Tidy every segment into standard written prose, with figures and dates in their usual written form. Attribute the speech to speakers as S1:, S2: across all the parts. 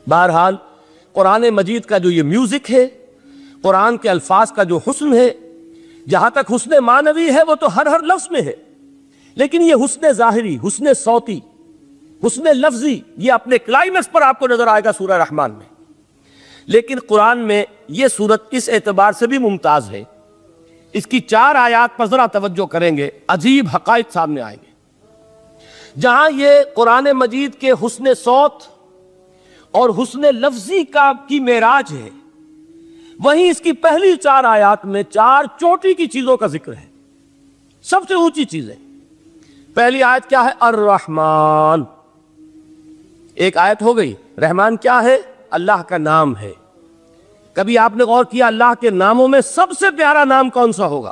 S1: بہرحال قرآن مجید کا جو یہ میوزک ہے، قرآن کے الفاظ کا جو حسن ہے، جہاں تک حسن معنوی ہے وہ تو ہر لفظ میں ہے، لیکن یہ حسن ظاہری، حسن صوتی، حسن لفظی، یہ اپنے کلائمیکس پر آپ کو نظر آئے گا سورہ رحمان میں۔ لیکن قرآن میں یہ سورت اس اعتبار سے بھی ممتاز ہے، اس کی 4 آیات پر ذرا توجہ کریں گے، عجیب حقائق سامنے آئیں گے۔ جہاں یہ قرآن مجید کے حسن صوت اور حسن لفظی کی معراج ہے، وہیں اس کی پہلی 4 آیات میں 4 چوٹی کی چیزوں کا ذکر ہے، سب سے اونچی چیزیں۔ پہلی آیت کیا ہے؟ الرحمن، ایک آیت ہو گئی۔ رحمان کیا ہے؟ اللہ کا نام ہے۔ کبھی آپ نے غور کیا اللہ کے ناموں میں سب سے پیارا نام کون سا ہوگا؟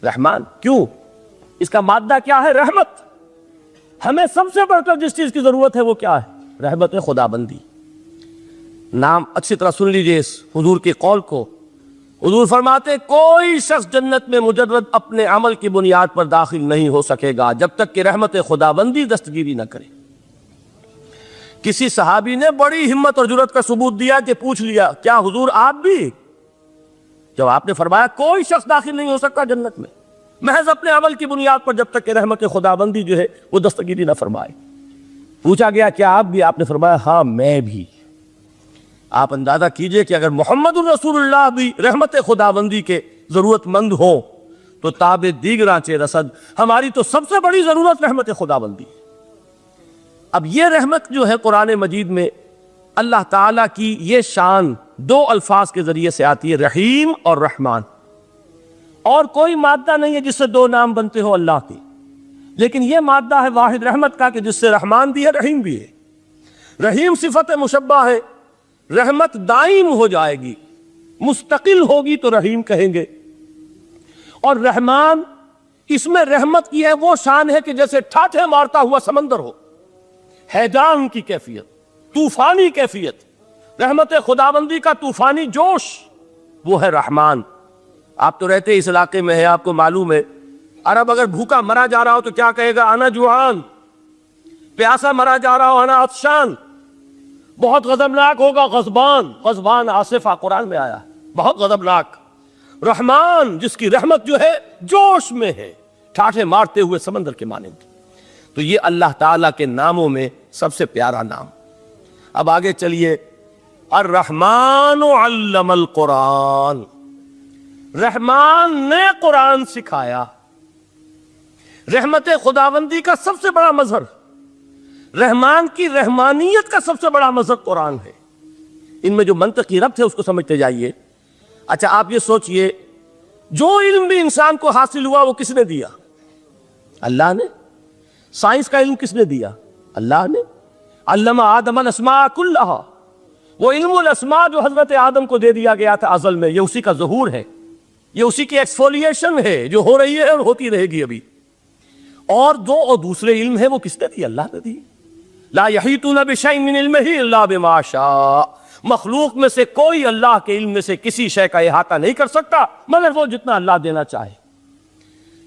S1: رحمان۔ کیوں؟ اس کا مادہ کیا ہے؟ رحمت۔ ہمیں سب سے بڑھ کر جس چیز کی ضرورت ہے وہ کیا ہے؟ رحمت خدا بندی۔ نام اچھی طرح سن لیجئے اس حضور کے قول کو۔ حضور فرماتے کوئی شخص جنت میں مجرد اپنے عمل کی بنیاد پر داخل نہیں ہو سکے گا جب تک کہ رحمت خدا بندی دستگیری نہ کرے۔ کسی صحابی نے بڑی ہمت اور جرأت کا ثبوت دیا کہ پوچھ لیا کیا حضور آپ بھی؟ جب آپ نے فرمایا کوئی شخص داخل نہیں ہو سکتا جنت میں محض اپنے عمل کی بنیاد پر جب تک کہ رحمت خدا بندی جو ہے وہ دستگیری نہ فرمائے۔ پوچھا گیا کیا آپ بھی؟ آپ نے فرمایا ہاں میں بھی۔ آپ اندازہ کیجئے کہ اگر محمد الرسول اللہ بھی رحمت خدا بندی کے ضرورت مند ہوں تو تاب دیگراں چہ رسد، ہماری تو سب سے بڑی ضرورت رحمت خدا بندی۔ اب یہ رحمت جو ہے قرآن مجید میں اللہ تعالیٰ کی یہ شان 2 الفاظ کے ذریعے سے آتی ہے، رحیم اور رحمان۔ اور کوئی مادہ نہیں ہے جس سے 2 نام بنتے ہو اللہ کے، لیکن یہ مادہ ہے واحد رحمت کا کہ جس سے رحمان بھی ہے رحیم بھی ہے۔ رحیم صفت مشبہ ہے، رحمت دائم ہو جائے گی، مستقل ہوگی تو رحیم کہیں گے۔ اور رحمان، اس میں رحمت کی ہے وہ شان ہے کہ جیسے ٹھاٹھے مارتا ہوا سمندر ہو، ہیجان کی کیفیت، طوفانی کیفیت، رحمت خداوندی کا طوفانی جوش، وہ ہے رحمان۔ آپ تو رہتے اس علاقے میں ہے، آپ کو معلوم ہے عرب اگر بھوکا مرا جا رہا ہو تو کیا کہے گا؟ انا جوعان۔ پیاسا مرا جا رہا ہو انا عطشان۔ بہت غضبناک ہوگا غضبان، غضبان آصفہ قرآن میں آیا، بہت غضبناک۔ رحمان جس کی رحمت جو ہے جوش میں ہے، ٹھاٹھے مارتے ہوئے سمندر کے مانند۔ تو یہ اللہ تعالیٰ کے ناموں میں سب سے پیارا نام۔ اب آگے چلیے، الرحمن علم القرآن، رحمان نے قرآن سکھایا۔ رحمت خداوندی کا سب سے بڑا مظہر، رحمان کی رحمانیت کا سب سے بڑا مظہر قرآن ہے۔ ان میں جو منطقی ربط ہے اس کو سمجھتے جائیے۔ اچھا آپ یہ سوچئے، جو علم بھی انسان کو حاصل ہوا وہ کس نے دیا؟ اللہ نے۔ سائنس کا علم کس نے دیا؟ اللہ نے۔ علم آدم الاسماء کلہا، وہ علم الاسماء جو حضرت آدم کو دے دیا گیا تھا ازل میں، یہ اسی کا ظہور ہے، یہ اسی کی ایکسفولیشن ہے جو ہو رہی ہے اور ہوتی رہے گی ابھی۔ اور دوسرے علم ہے وہ کس نے دی؟ اللہ نے دی۔ لا یحیطون بشیء من علمہ الا بما شاء، مخلوق میں سے کوئی اللہ کے علم میں سے کسی شے کا احاطہ نہیں کر سکتا مگر وہ جتنا اللہ دینا چاہے۔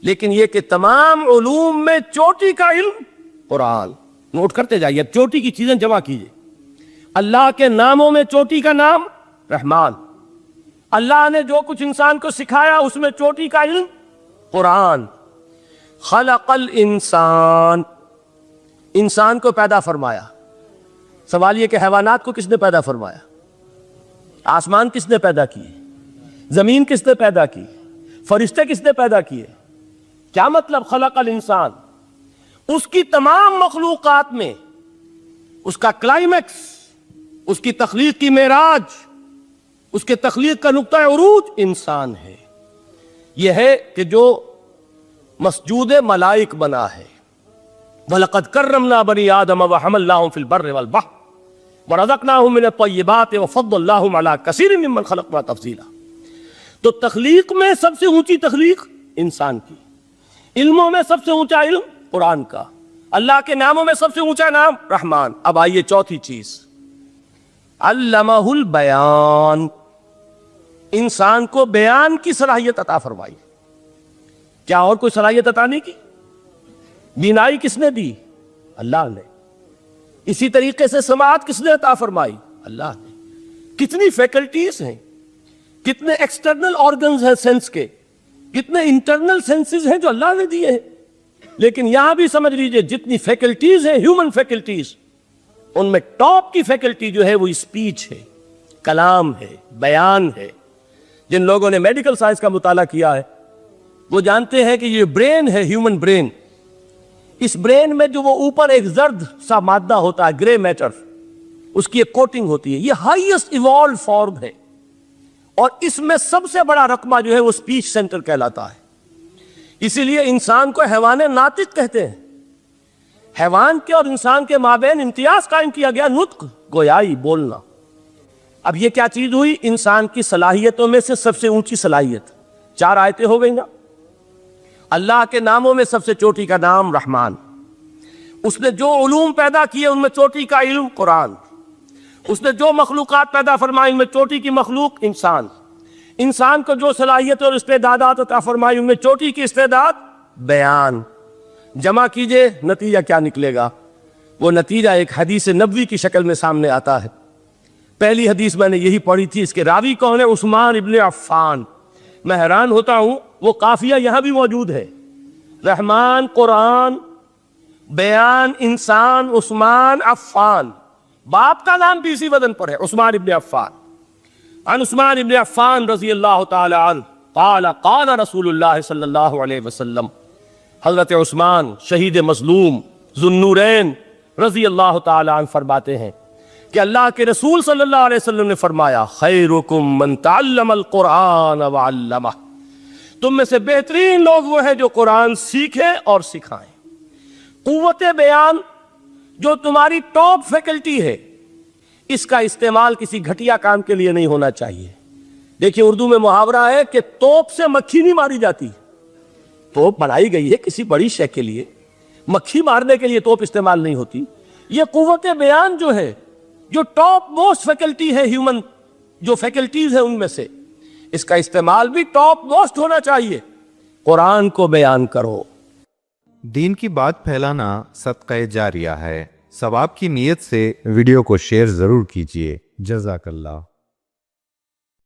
S1: لیکن یہ کہ تمام علوم میں چوٹی کا علم قرآن۔ نوٹ کرتے جائیے، اب چوٹی کی چیزیں جمع کیجئے۔ اللہ کے ناموں میں چوٹی کا نام رحمان، اللہ نے جو کچھ انسان کو سکھایا اس میں چوٹی کا علم قرآن۔ خلق الانسان، انسان کو پیدا فرمایا۔ سوال یہ کہ حیوانات کو کس نے پیدا فرمایا؟ آسمان کس نے پیدا کیے؟ زمین کس نے پیدا کی؟ فرشتے کس نے پیدا کیے؟ کیا مطلب خلق الانسان؟ اس کی تمام مخلوقات میں اس کا کلائمیکس، اس کی تخلیق کی معراج، اس کے تخلیق کا نقطہ عروج انسان ہے۔ یہ ہے کہ جو مسجود ملائک بنا ہے۔ وَلَقَدْ كَرَّمْنَا بَنِي آدَمَ وَحَمَلْنَاهُمْ فِي الْبَرِّ وَالْبَحْرِ وَرَزَقْنَاهُمْ مِنَ الطَّيِّبَاتِ وَفَضَّلْنَاهُمْ عَلَى كَثِيرٍ مِّمَّنْ خَلَقْنَا تَفْضِيلًا۔ تو تخلیق میں سب سے اونچی تخلیق انسان کی، علموں میں سب سے اونچا علم قرآن کا، اللہ کے ناموں میں سب سے اونچا نام رحمان۔ اب آئیے چوتھی چیز، علمہ البیان، انسان کو بیان کی صلاحیت عطا فرمائی۔ کیا اور کوئی صلاحیت عطا نہیں کی؟ بینائی کس نے دی؟ اللہ نے۔ اسی طریقے سے سماعت کس نے عطا فرمائی؟ اللہ نے۔ کتنی فیکلٹیز ہیں، کتنے ایکسٹرنل آرگنز ہیں سینس کے، کتنے انٹرنل سینسز ہیں جو اللہ نے دیے ہیں۔ لیکن یہاں بھی سمجھ لیجئے جتنی فیکلٹیز ہیں ہیومن فیکلٹیز، ان میں ٹاپ کی فیکلٹی جو ہے وہ اسپیچ ہے، کلام ہے، بیان ہے۔ جن لوگوں نے میڈیکل سائنس کا مطالعہ کیا ہے وہ جانتے ہیں کہ یہ برین ہے، ہیومن برین، اس برین میں جو وہ اوپر ایک زرد سا مادہ ہوتا ہے، گرے میٹر، اس کی ایک کوٹنگ ہوتی ہے، یہ ہائیسٹ ایوالوڈ فارم ہے، اور اس میں سب سے بڑا رقمہ جو ہے وہ اسپیچ سینٹر کہلاتا ہے۔ اسی لیے انسان کو حیوان ناطق کہتے ہیں۔ حیوان کے اور انسان کے مابین امتیاز قائم کیا گیا، نطق، گویائی، بولنا۔ اب یہ کیا چیز ہوئی؟ انسان کی صلاحیتوں میں سے سب سے اونچی صلاحیت، 4 آیتیں ہو گئی نا۔ اللہ کے ناموں میں سب سے چوٹی کا نام رحمان، اس نے جو علوم پیدا کیے ان میں چوٹی کا علم قرآن، اس نے جو مخلوقات پیدا فرمائی ان میں چوٹی کی مخلوق انسان، انسان کو جو صلاحیت اور استعدادات عطا فرمائی ان میں چوٹی کی استعداد بیان۔ جمع کیجئے نتیجہ کیا نکلے گا؟ وہ نتیجہ ایک حدیث نبوی کی شکل میں سامنے آتا ہے۔ پہلی حدیث میں نے یہی پڑھی تھی، اس کے راوی کون ہے؟ عثمان ابن عفان۔ میں حیران ہوتا ہوں وہ قافیہ یہاں بھی موجود ہے، رحمان قرآن، بیان انسان، عثمان عفان، باپ کا نام بھی اسی وزن پر ہے، عثمان ابن عفان۔ عن عثمان ابن عفان رضی اللہ تعالی عنہ قال قال رسول اللہ صلی اللہ علیہ وسلم، حضرت عثمان شہید مظلوم ذو النورین رضی اللہ تعالی عنہ فرماتے ہیں کہ اللہ کے رسول صلی اللہ علیہ وسلم نے فرمایا، خیرکم من تعلم القرآن وعلمہ، تم میں سے بہترین لوگ وہ ہیں جو قرآن سیکھیں اور سکھائیں۔ قوت بیان جو تمہاری ٹاپ فیکلٹی ہے، اس کا استعمال کسی گھٹیا کام کے لیے نہیں ہونا چاہیے۔ دیکھیے اردو میں محاورہ ہے کہ توپ سے مکھی نہیں ماری جاتی۔ توپ بنائی گئی ہے کسی بڑی شے کے لیے، مکھی مارنے کے لیے توپ استعمال نہیں ہوتی۔ یہ قوت بیان جو ہے، جو ٹاپ موسٹ فیکلٹی ہے ہیومن، جو فیکلٹیز ہیں ان میں سے، اس کا استعمال بھی ٹاپ موسٹ ہونا چاہیے۔ قرآن کو بیان کرو۔
S2: دین کی بات پھیلانا صدقہ جاریہ ہے۔ ثواب کی نیت سے ویڈیو کو شیئر ضرور کیجیے۔ جزاک اللہ۔